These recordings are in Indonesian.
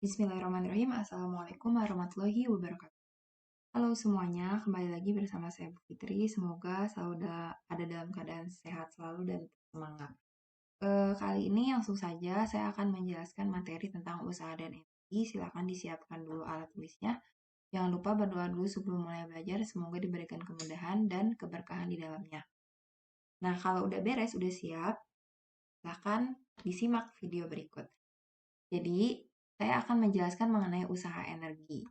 Bismillahirrahmanirrahim. Assalamualaikum warahmatullahi wabarakatuh. Halo semuanya, kembali lagi bersama saya Bu Fitri. Semoga selalu ada dalam keadaan sehat selalu dan semangat. Kali ini langsung saja saya akan menjelaskan materi tentang usaha dan energi. Silakan disiapkan dulu alat tulisnya. Jangan lupa berdoa dulu sebelum mulai belajar. Semoga diberikan kemudahan dan keberkahan di dalamnya. Nah, kalau udah beres, udah siap, silakan disimak video berikut. Jadi, saya akan menjelaskan mengenai usaha energi.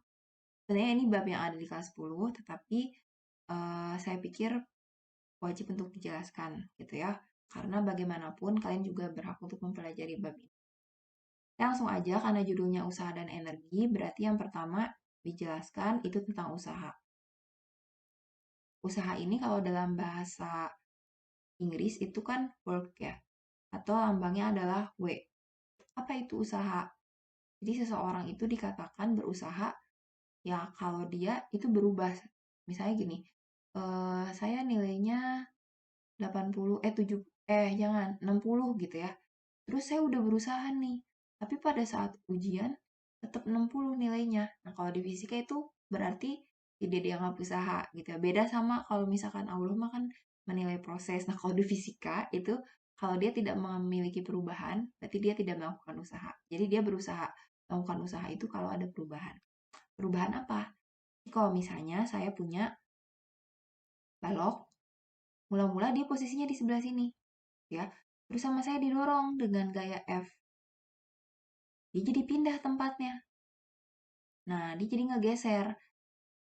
Sebenarnya ini bab yang ada di kelas 10, tetapi saya pikir wajib untuk dijelaskan gitu ya. Karena bagaimanapun kalian juga berhak untuk mempelajari bab ini. Kita langsung aja karena judulnya usaha dan energi, berarti yang pertama dijelaskan itu tentang usaha. Usaha ini kalau dalam bahasa Inggris itu kan work ya, atau lambangnya adalah W. Apa itu usaha? Jadi seseorang itu dikatakan berusaha ya kalau dia itu berubah. Misalnya gini, saya nilainya 80, 60 gitu ya. Terus saya udah berusaha nih, tapi pada saat ujian tetap 60 nilainya. Nah, kalau di fisika itu berarti tidak dianggap usaha gitu ya. Beda sama kalau misalkan Allah mah kan menilai proses. Nah, kalau di fisika itu kalau dia tidak memiliki perubahan, berarti dia tidak melakukan usaha. Jadi dia berusaha melakukan usaha itu kalau ada perubahan. Perubahan apa? Kalau misalnya saya punya balok, mula-mula dia posisinya di sebelah sini, ya. Terus sama saya didorong dengan gaya F. Dia jadi pindah tempatnya. Nah, dia jadi ngegeser.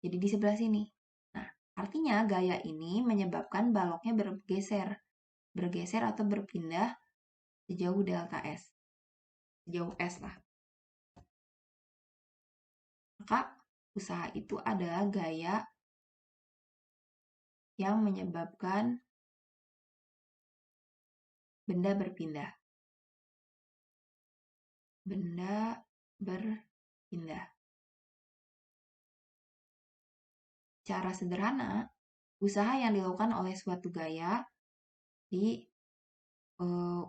Jadi di sebelah sini. Nah, artinya gaya ini menyebabkan baloknya bergeser. Bergeser atau berpindah sejauh delta S. Sejauh S lah. Maka usaha itu adalah gaya yang menyebabkan benda berpindah. Benda berpindah. Cara sederhana, usaha yang dilakukan oleh suatu gaya di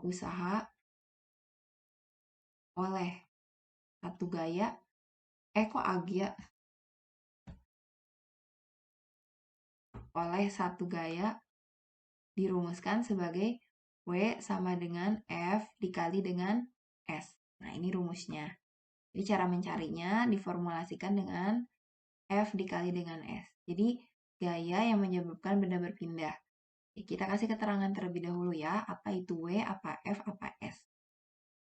usaha oleh satu gaya, kok agya oleh satu gaya dirumuskan sebagai W sama dengan F dikali dengan S. Nah, ini rumusnya. Jadi cara mencarinya diformulasikan dengan F dikali dengan S. Jadi gaya yang menyebabkan benda berpindah. Kita kasih keterangan terlebih dahulu ya, apa itu W, apa F, apa S.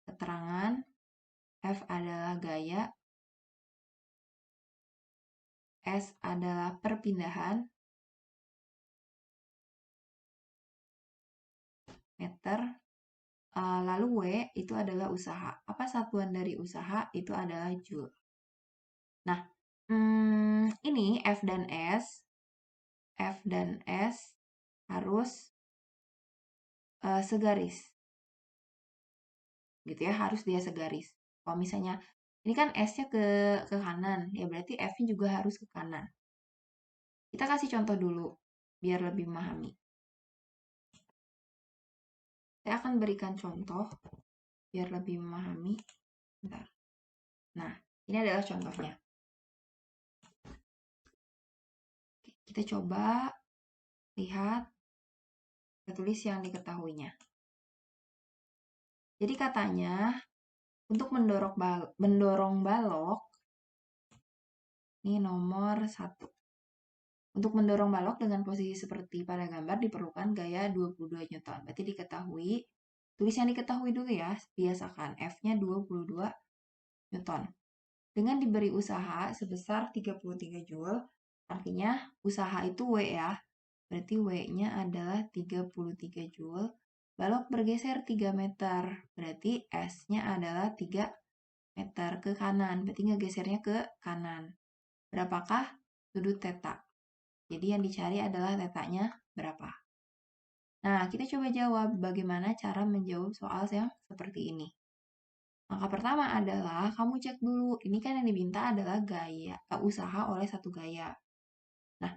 Keterangan F adalah gaya, S adalah perpindahan, meter, lalu W itu adalah usaha. Apa satuan dari usaha? Itu adalah Joule. Nah, ini F dan S harus segaris. Gitu ya, harus dia segaris. Kalau misalnya ini kan S-nya ke kanan, ya berarti F-nya juga harus ke kanan. Kita kasih contoh dulu biar lebih memahami. Saya akan berikan contoh biar lebih memahami. Bentar. Nah, ini adalah contohnya. Kita coba lihat, kita tulis yang diketahuinya. Jadi katanya, untuk mendorong balok, ini nomor 1. Untuk mendorong balok dengan posisi seperti pada gambar diperlukan gaya 22 Newton. Berarti diketahui, tulis yang diketahui dulu ya, biasakan F-nya 22 Newton. Dengan diberi usaha sebesar 33 Joule, artinya usaha itu W ya, berarti W-nya adalah 33 Joule. Balok bergeser 3 meter, berarti S-nya adalah 3 meter ke kanan, berarti ngegesernya ke kanan. Berapakah sudut theta? Jadi yang dicari adalah tetanya berapa. Nah, kita coba jawab bagaimana cara menjawab soal yang seperti ini. Langkah pertama adalah kamu cek dulu, ini kan yang diminta adalah gaya usaha oleh satu gaya. Nah,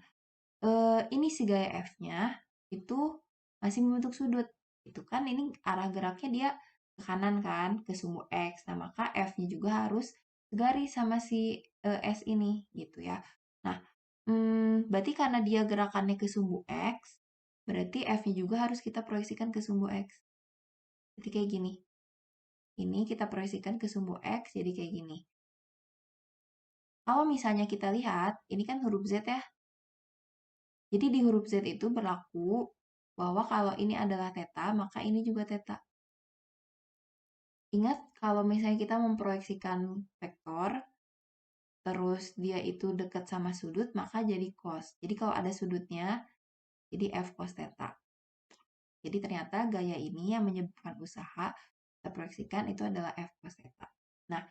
ini si gaya F-nya itu masih membentuk sudut. Itu kan ini arah geraknya dia ke kanan kan, ke sumbu X. Nah, maka F-nya juga harus segaris sama si S ini gitu ya. Nah, berarti karena dia gerakannya ke sumbu X, berarti F-nya juga harus kita proyeksikan ke sumbu X. Berarti kayak gini. Ini kita proyeksikan ke sumbu X, jadi kayak gini. Kalau misalnya kita lihat, ini kan huruf Z ya. Jadi di huruf Z itu berlaku bahwa kalau ini adalah theta, maka ini juga theta. Ingat, kalau misalnya kita memproyeksikan vektor, terus dia itu dekat sama sudut, maka jadi cos. Jadi kalau ada sudutnya, jadi F cos theta. Jadi ternyata gaya ini yang menyebabkan usaha, kita proyeksikan itu adalah F cos theta. Nah,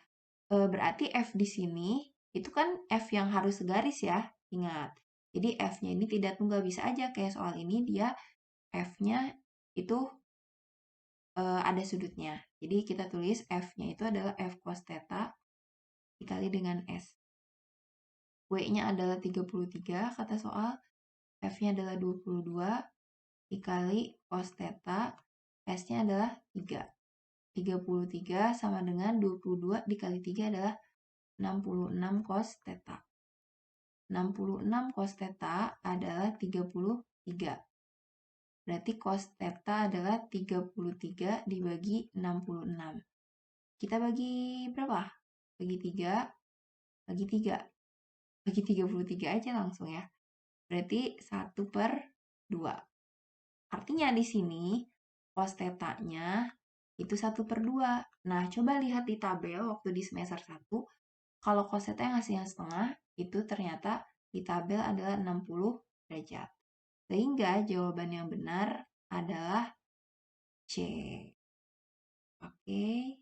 berarti F di sini, itu kan F yang harus segaris ya, ingat. Jadi F-nya ini tidak tunggal, bisa aja kayak soal ini, dia F-nya itu ada sudutnya. Jadi kita tulis F-nya itu adalah F cos theta dikali dengan S. W-nya adalah 33 kata soal, F-nya adalah 22 dikali cos theta, S-nya adalah 3. 33 sama dengan 22 dikali 3 adalah 66 cos theta. 66 cos theta adalah 33. Berarti cos theta adalah 33 dibagi 66. Kita bagi berapa? Bagi 3, bagi 3. Bagi 33 aja langsung ya. Berarti 1/2. Artinya di sini cos theta-nya itu 1/2. Nah, coba lihat di tabel waktu di semester 1. Kalau cos theta yang hasilnya setengah, itu ternyata di tabel adalah 60 derajat. Sehingga jawaban yang benar adalah C. Oke.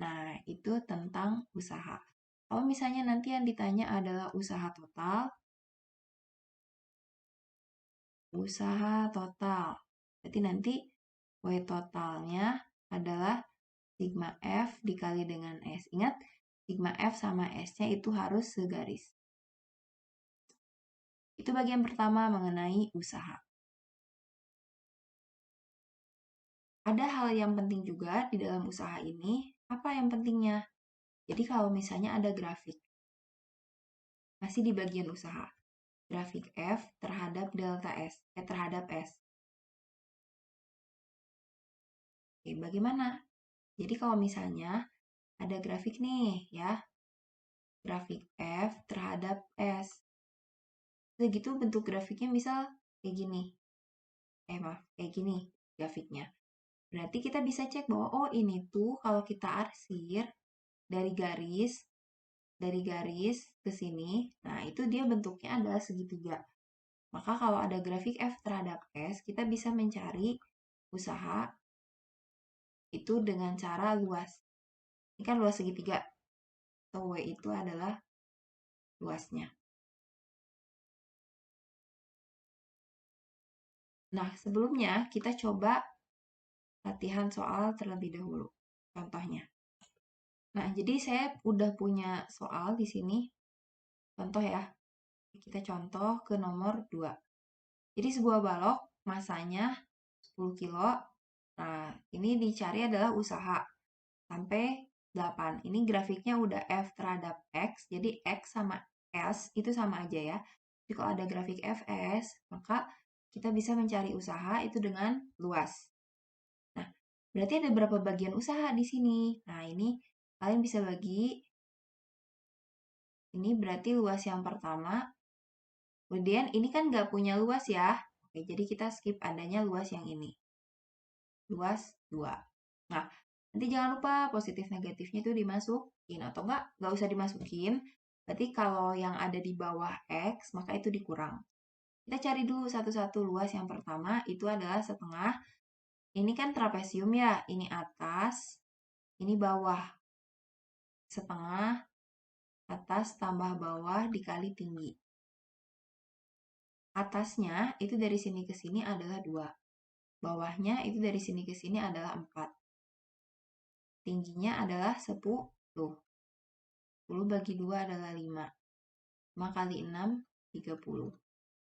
Nah, itu tentang usaha. Kalau misalnya nanti yang ditanya adalah usaha total, berarti nanti W totalnya adalah sigma F dikali dengan S. Ingat, sigma F sama S-nya itu harus segaris. Itu bagian pertama mengenai usaha. Ada hal yang penting juga di dalam usaha ini. Apa yang pentingnya? Jadi kalau misalnya ada grafik, masih di bagian usaha. Grafik F terhadap delta S, terhadap S. Oke, bagaimana? Jadi kalau misalnya ada grafik nih ya, grafik F terhadap S. Begitu bentuk grafiknya misal kayak gini. Kayak gini grafiknya. Berarti kita bisa cek bahwa oh ini tuh kalau kita arsir dari garis ke sini, nah itu dia bentuknya adalah segitiga. Maka kalau ada grafik F terhadap S, kita bisa mencari usaha itu dengan cara luas. Ini kan luas segitiga. Atau W itu adalah luasnya. Nah, sebelumnya kita coba latihan soal terlebih dahulu. Contohnya. Nah, jadi saya udah punya soal di sini. Contoh ya. Kita contoh ke nomor 2. Jadi sebuah balok masanya 10 kilo. Nah, ini dicari adalah usaha sampai 8. Ini grafiknya udah F terhadap X. Jadi X sama S itu sama aja ya. Jadi kalau ada grafik Fs, maka kita bisa mencari usaha itu dengan luas. Nah, berarti ada berapa bagian usaha di sini? Nah, ini kalian bisa bagi. Ini berarti luas yang pertama. Kemudian ini kan nggak punya luas ya. Oke, jadi kita skip adanya luas yang ini. Luas 2. Nah, nanti jangan lupa positif negatifnya itu dimasukin. Atau nggak usah dimasukin. Berarti kalau yang ada di bawah X, maka itu dikurang. Kita cari dulu satu-satu. Luas yang pertama itu adalah setengah. Ini kan trapesium ya. Ini atas, ini bawah. Setengah, atas tambah bawah dikali tinggi. Atasnya itu dari sini ke sini adalah 2. Bawahnya itu dari sini ke sini adalah 4. Tingginya adalah 10. 10 bagi 2 adalah 5. 5 kali 6, 30.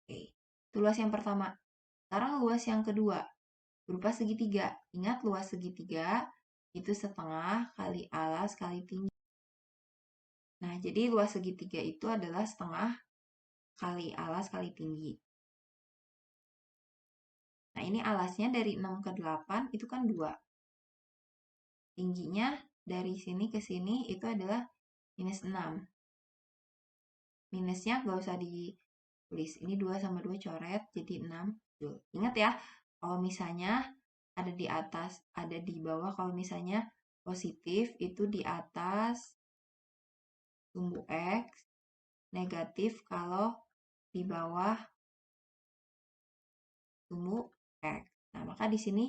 Oke. Itu luas yang pertama. Sekarang luas yang kedua. Berupa segitiga. Ingat luas segitiga itu setengah kali alas kali tinggi. Nah, jadi luas segitiga itu adalah setengah kali alas kali tinggi. Nah, ini alasnya dari 6 ke 8 itu kan 2. Tingginya dari sini ke sini itu adalah minus 6. Minusnya nggak usah ditulis. Ini 2 sama 2 coret, jadi 6 Joule. Ingat ya, kalau misalnya ada di atas, ada di bawah. Kalau misalnya positif itu di atas sumbu X, negatif kalau di bawah sumbu X. Nah, maka di sini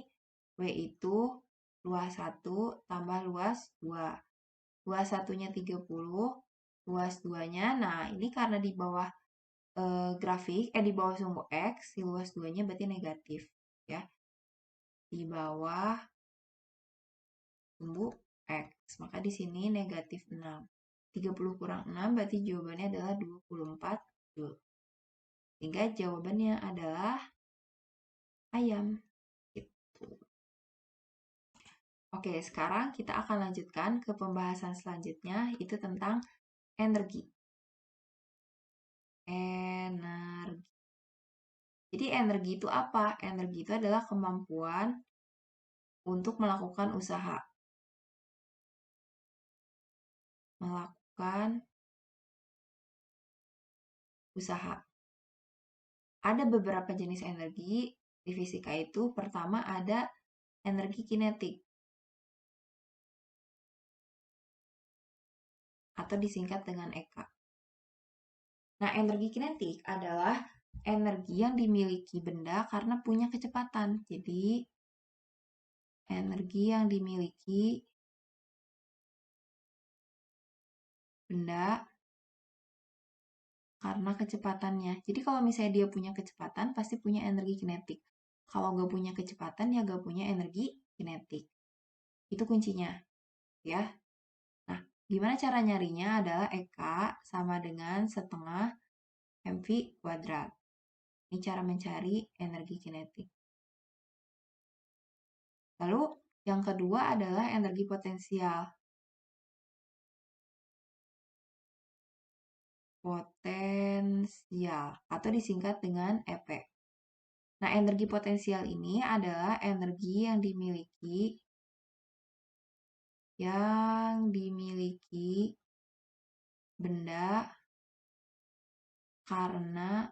W itu luas 1 tambah luas 2. Luas satunya 30, luas 2-nya. Nah, ini karena di bawah grafik, di bawah sumbu X, si luas 2-nya berarti negatif. Ya, di bawah sumbu X. Maka di sini negatif 6. 30 kurang 6 berarti jawabannya adalah 24 Joule. Sehingga jawabannya adalah ayam. Gitu. Oke, sekarang kita akan lanjutkan ke pembahasan selanjutnya, itu tentang energi. Energi. Jadi energi itu apa? Energi itu adalah kemampuan untuk melakukan usaha. Melakukan usaha. Ada beberapa jenis energi di fisika itu. Pertama ada energi kinetik atau disingkat dengan EK. Nah, energi kinetik adalah energi yang dimiliki benda karena punya kecepatan. Jadi, energi yang dimiliki benda karena kecepatannya. Jadi kalau misalnya dia punya kecepatan, pasti punya energi kinetik. Kalau nggak punya kecepatan, ya nggak punya energi kinetik. Itu kuncinya, ya. Nah, gimana cara nyarinya adalah EK sama dengan setengah mv kuadrat. Ini cara mencari energi kinetik. Lalu, yang kedua adalah energi potensial. Potensial, atau disingkat dengan EP. Nah, energi potensial ini adalah energi yang dimiliki benda karena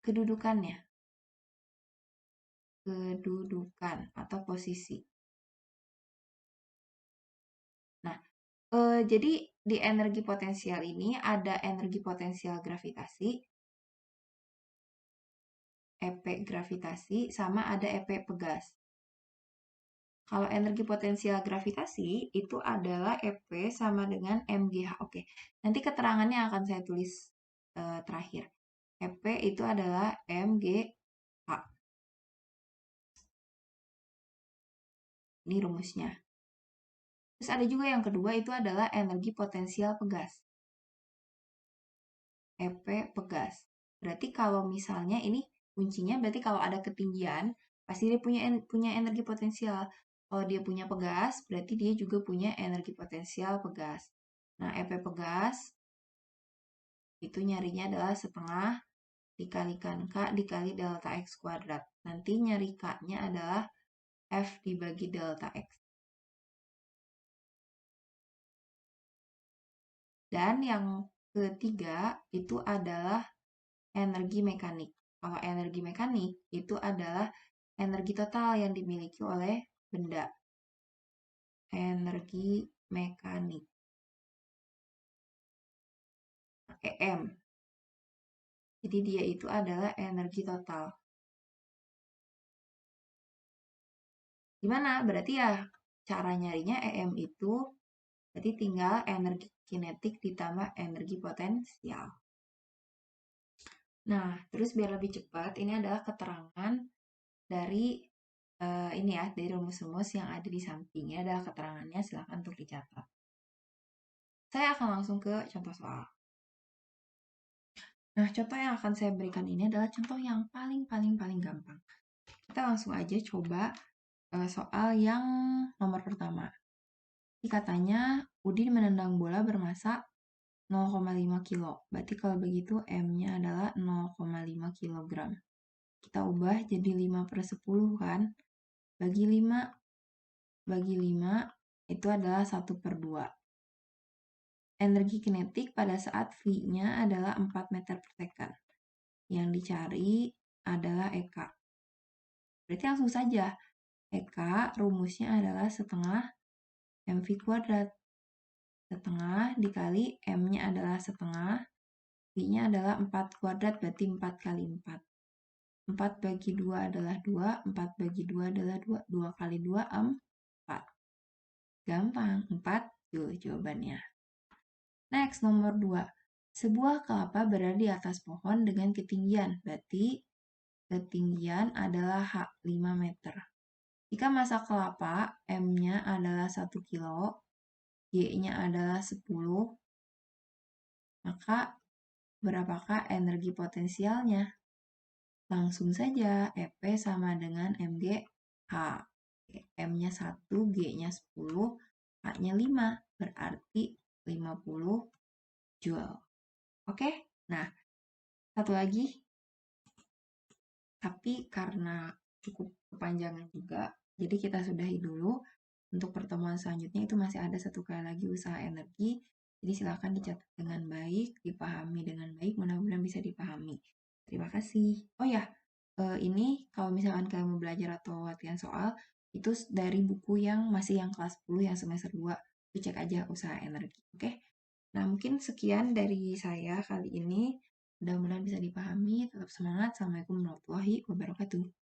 kedudukannya. Kedudukan atau posisi. Nah, jadi di energi potensial ini ada energi potensial gravitasi, EP gravitasi, sama ada EP pegas. Kalau energi potensial gravitasi itu adalah EP sama dengan mgh. Oke, nanti keterangannya akan saya tulis terakhir. EP itu adalah mgh. Ini rumusnya. Terus ada juga yang kedua itu adalah energi potensial pegas. EP pegas. Berarti kalau misalnya ini kuncinya berarti kalau ada ketinggian, pasti dia punya energi potensial. Kalau dia punya pegas, berarti dia juga punya energi potensial pegas. Nah, EP pegas itu nyarinya adalah setengah dikalikan K dikali delta X kuadrat. Nanti nyari K-nya adalah F dibagi delta X. Dan yang ketiga itu adalah energi mekanik. Kalau energi mekanik itu adalah energi total yang dimiliki oleh benda. Energi mekanik. Pakai M. Jadi dia itu adalah energi total. Gimana? Berarti ya cara nyarinya EM itu berarti tinggal energi kinetik ditambah energi potensial. Nah, terus biar lebih cepat, ini adalah keterangan dari ini ya, dari rumus-rumus yang ada di sampingnya adalah keterangannya, silakan untuk dicatat. Saya akan langsung ke contoh soal. Nah, contoh yang akan saya berikan ini adalah contoh yang paling gampang. Kita langsung aja coba soal yang nomor pertama. Katanya Udin menendang bola bermassa 0,5 kilo. Berarti kalau begitu M-nya adalah 0,5 kilogram. Kita ubah jadi 5 per 10 kan. Bagi 5 itu adalah 1 per 2. Energi kinetik pada saat V-nya adalah 4 meter per second. Yang dicari adalah EK. Berarti langsung saja. EK rumusnya adalah setengah MV kuadrat. Setengah dikali M-nya adalah setengah. V-nya adalah 4 kuadrat, berarti 4 kali 4. 4 bagi 2 adalah 2, 4 bagi 2 adalah 2. 2 kali 2, 4. Gampang, 4 Joule jawabannya. Next, nomor 2. Sebuah kelapa berada di atas pohon dengan ketinggian, berarti ketinggian adalah H, 5 meter. Jika massa kelapa, M-nya adalah 1 kilo, Y-nya adalah 10, maka berapakah energi potensialnya? Langsung saja, EP sama dengan MG H. M-nya 1, G-nya 10, H-nya 5, berarti 50 Joule. Oke, nah satu lagi, tapi karena cukup kepanjangan juga, jadi kita sudahi dulu. Untuk pertemuan selanjutnya itu masih ada satu kali lagi usaha energi, jadi silakan dicatat dengan baik, dipahami dengan baik, mudah-mudahan bisa dipahami. Terima kasih. Oh ya, ini kalau misalkan kalian mau belajar atau latihan soal, itu dari buku yang masih yang kelas 10 yang semester 2, itu cek aja usaha energi, oke? Nah, mungkin sekian dari saya kali ini. Mudah-mudahan bisa dipahami. Tetap semangat. Assalamualaikum warahmatullahi wabarakatuh.